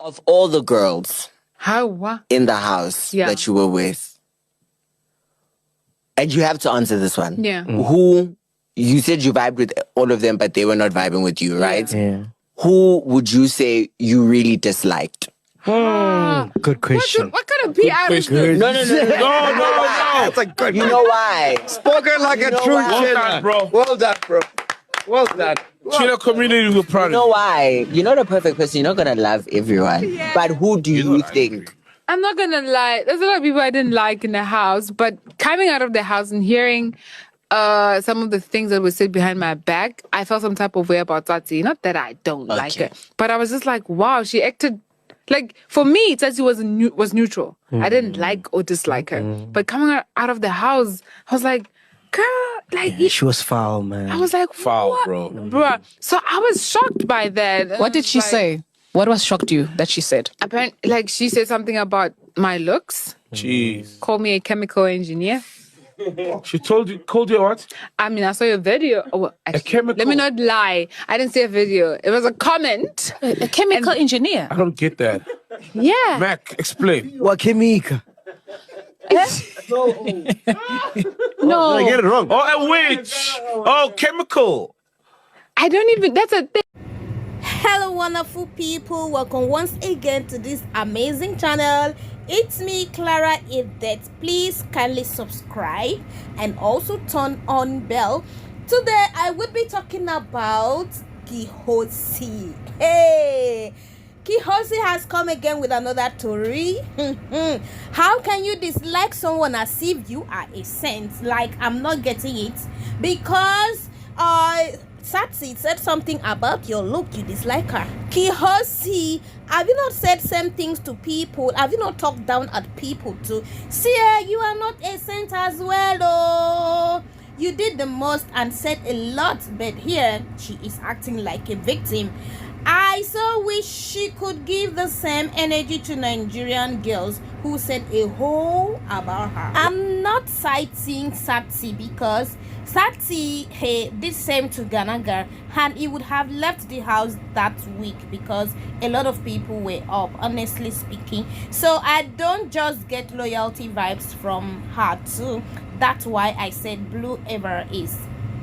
Of all the girls How? in the house that you were with, and you have to answer this one. Yeah. Who, you said you vibed with all of them, but they were not vibing with you, right? Yeah. Who would you say you really disliked? Good question. What kind of PR is this? No. That's a good You know why? Spoken like a true Well done, bro. Well done, bro. Well done. Chino community will proud You know why? You're not a perfect person. You're not going to love everyone. But who do you think? I'm not gonna lie. There's a lot of people I didn't like in the house, but coming out of the house and hearing some of the things that were said behind my back, I felt some type of way about Tsatii. Not that I don't like her, but I was just like, wow, she acted like, for me, Tsatii was neutral. I didn't like or dislike her, but coming out of the house, I was like, girl, like she was foul, man. I was like, foul, what? bro. So I was shocked by that. What did she say? What was shocked you that she said? Apparently, like, she said something about my looks. Jeez. Called me a chemical engineer. She called you what? I mean, I saw your video. Oh, actually, chemical. Let me not lie. I didn't see a video. It was a comment. A chemical engineer? I don't get that. Yeah. Mac, explain. What chemical? No. I get it wrong. Oh, a witch. Oh, chemical. I don't even, that's a thing. Hello wonderful people, welcome once again to this amazing channel. It's me, Clara. If that, please kindly subscribe and also turn on bell. Today I will be talking about Khosi. Hey, Khosi has come again with another story. How can you dislike someone as if you are a saint? Like, I'm not getting it, because Tsatii said something about your look, you dislike her. Khosi, have you not said same things to people? Have you not talked down at people too? See, you are not a saint as well, oh. You did the most and said a lot, but here she is acting like a victim. I so wish she could give the same energy to Nigerian girls who said a whole about her. I'm not citing Tsatii because Tsatii did same to Ganaga, and he would have left the house that week because a lot of people were up, honestly speaking. So I don't just get loyalty vibes from her too. That's why I said Blue ever is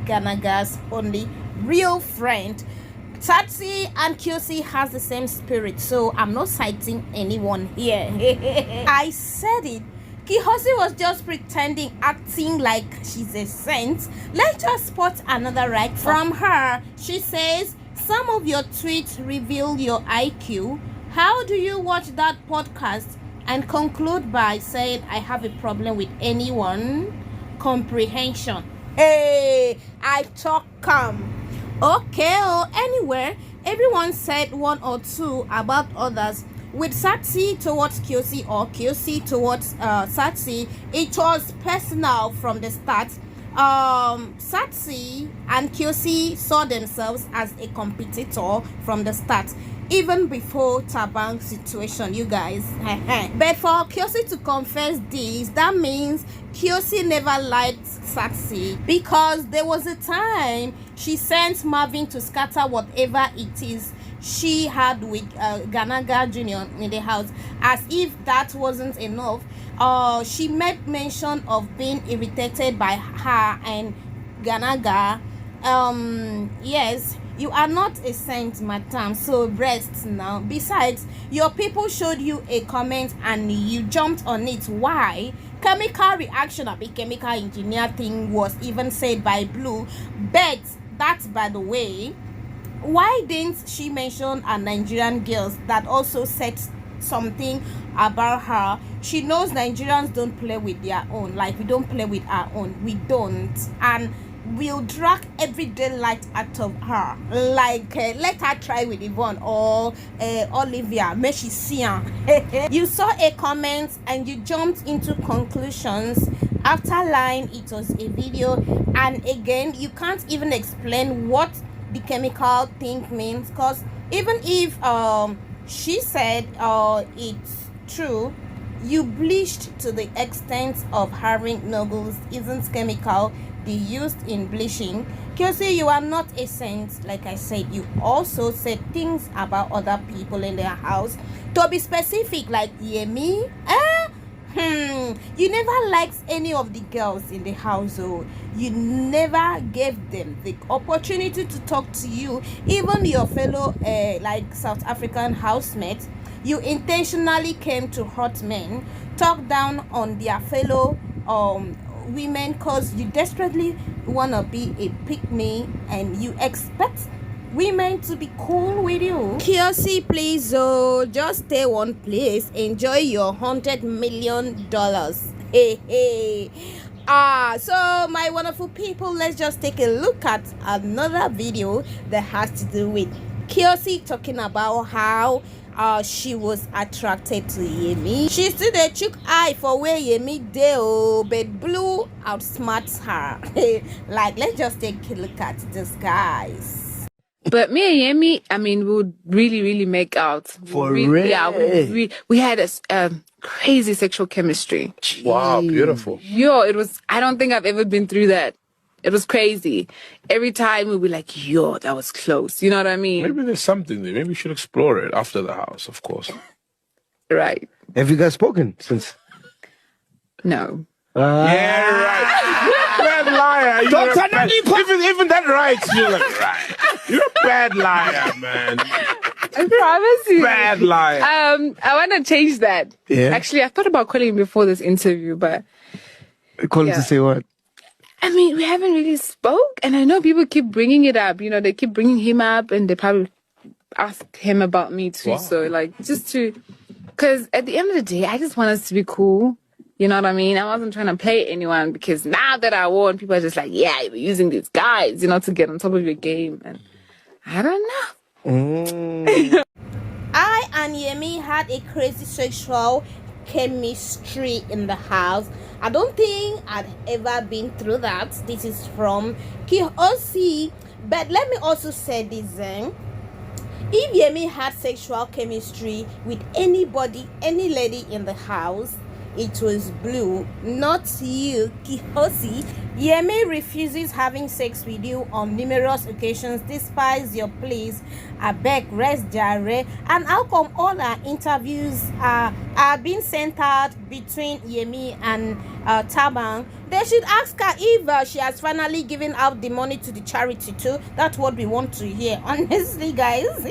Ganaga's only real friend. Tsatii and Khosi has the same spirit, so I'm not citing anyone here. I said it. Khosi was just pretending, acting like she's a saint. Let's just spot another right from her. She says, some of your tweets reveal your IQ. How do you watch that podcast and conclude by saying I have a problem with anyone? Comprehension. Hey, I talk calm. Okay, anywhere, everyone said one or two about others. With Tsatii towards Khosi or Khosi towards Tsatii, it was personal from the start. Tsatii and Khosi saw themselves as a competitor from the start, even before Tabang's situation, you guys. But for Khosi to confess this, that means Khosi never liked Tsatii, because there was a time she sent Marvin to scatter whatever it is she had with Ganaga Jr. in the house. As if that wasn't enough, she made mention of being irritated by her and Ganaga. Yes, you are not a saint, madam, so rest now. Besides, your people showed you a comment and you jumped on it. Why? Chemical reaction of a chemical engineer thing was even said by Blue, but that's by the way. Why didn't she mention a Nigerian girls that also said something about her? She knows Nigerians don't play with their own, like we don't play with our own. We don't, and we'll drag everyday light out of her. Like let her try with Yvonne or Olivia, may she see her. You saw a comment and you jumped into conclusions. After line, it was a video, and again you can't even explain what the chemical thing means, because even if she said it's true, you bleached to the extent of having nodules isn't chemical they used in bleaching. Khosi, you are not a saint. Like I said, you also said things about other people in their house. To be specific, like Yemi, you never liked any of the girls in the household. You never gave them the opportunity to talk to you, even your fellow like South African housemates. You intentionally came to hurt men, talk down on their fellow women, because you desperately want to be a pick-me and you expect women to be cool with you. Khosi, please, just stay one place, enjoy your $100 million. Hey. So my wonderful people, let's just take a look at another video that has to do with Khosi talking about how she was attracted to Yemi. She still a chook eye for where Yemi dey, but Blue outsmarts her. Like, let's just take a look at this, guys. But me and Yemi, I mean, we would really make out. For real? Yeah, we had a crazy sexual chemistry. Wow, beautiful. Yo, it was, I don't think I've ever been through that. It was crazy. Every time we'd be like, yo, that was close. You know what I mean? Maybe there's something there. Maybe we should explore it after the house, of course. Right. Have you guys spoken since? No. Yeah, right. Bad liar. Even that writes you like right. You're a bad liar, man. I promise you. Bad liar. I want to change that. Yeah. Actually, I thought about calling him before this interview, but Call him to say what? I mean, we haven't really spoke, and I know people keep bringing it up. You know, they keep bringing him up, and they probably ask him about me too. Wow. So, like, just to, because at the end of the day, I just want us to be cool. You know what I mean? I wasn't trying to play anyone, because now that I won, people are just like, yeah, you're using these guys, you know, to get on top of your game. And I don't know. I and Yemi had a crazy sexual chemistry in the house. I don't think I'd ever been through that. This is from Khosi. But let me also say this, if Yemi had sexual chemistry with anybody, any lady in the house, it was Blue, not you, Khosi. Yemi refuses having sex with you on numerous occasions, despite your pleas. I beg, rest jare. And how come all our interviews are being sent out between Yemi and Tabang? They should ask her if she has finally given out the money to the charity too. That's what we want to hear. Honestly, guys.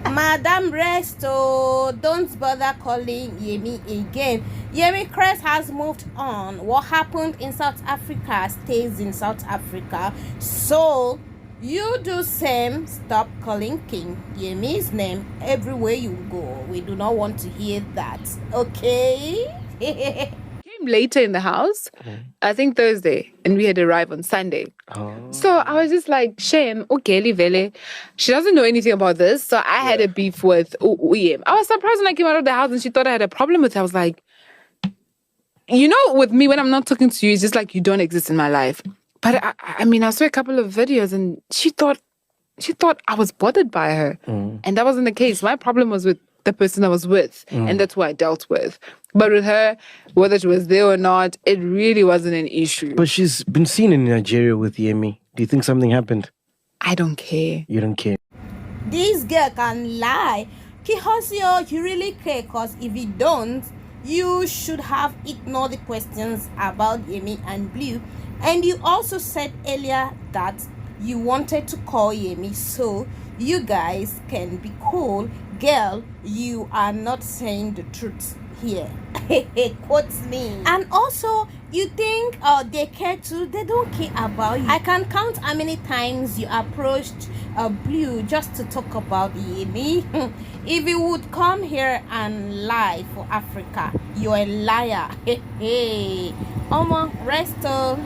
Madam Resto, don't bother calling Yemi again. Yemi Crest has moved on. What happened in South Africa stays in South Africa. So you do same. Stop calling King Yemi's name everywhere you go. We do not want to hear that. Okay? Came later in the house, I think Thursday, and we had arrived on Sunday. So I was just like, shame, okay, vele. She doesn't know anything about this. So I had a beef with Uyem. I was surprised when I came out of the house and she thought I had a problem with her. I was like, you know, with me, when I'm not talking to you, it's just like you don't exist in my life. But I mean, I saw a couple of videos and she thought I was bothered by her. And that wasn't the case. My problem was with the person I was with. And that's who I dealt with. But with her, whether she was there or not, it really wasn't an issue. But she's been seen in Nigeria with Yemi. Do you think something happened? I don't care. You don't care? This girl can lie. Khosi, you really care, because if you don't, you should have ignored the questions about Yemi and Blue. And you also said earlier that you wanted to call Yemi so you guys can be cool. Girl, you are not saying the truth here. Quotes me. And also, you think they care too? They don't care about you. I can count how many times you approached Blue just to talk about Yemi. If you would come here and lie for Africa, you're a liar. Hey, Omo, resto.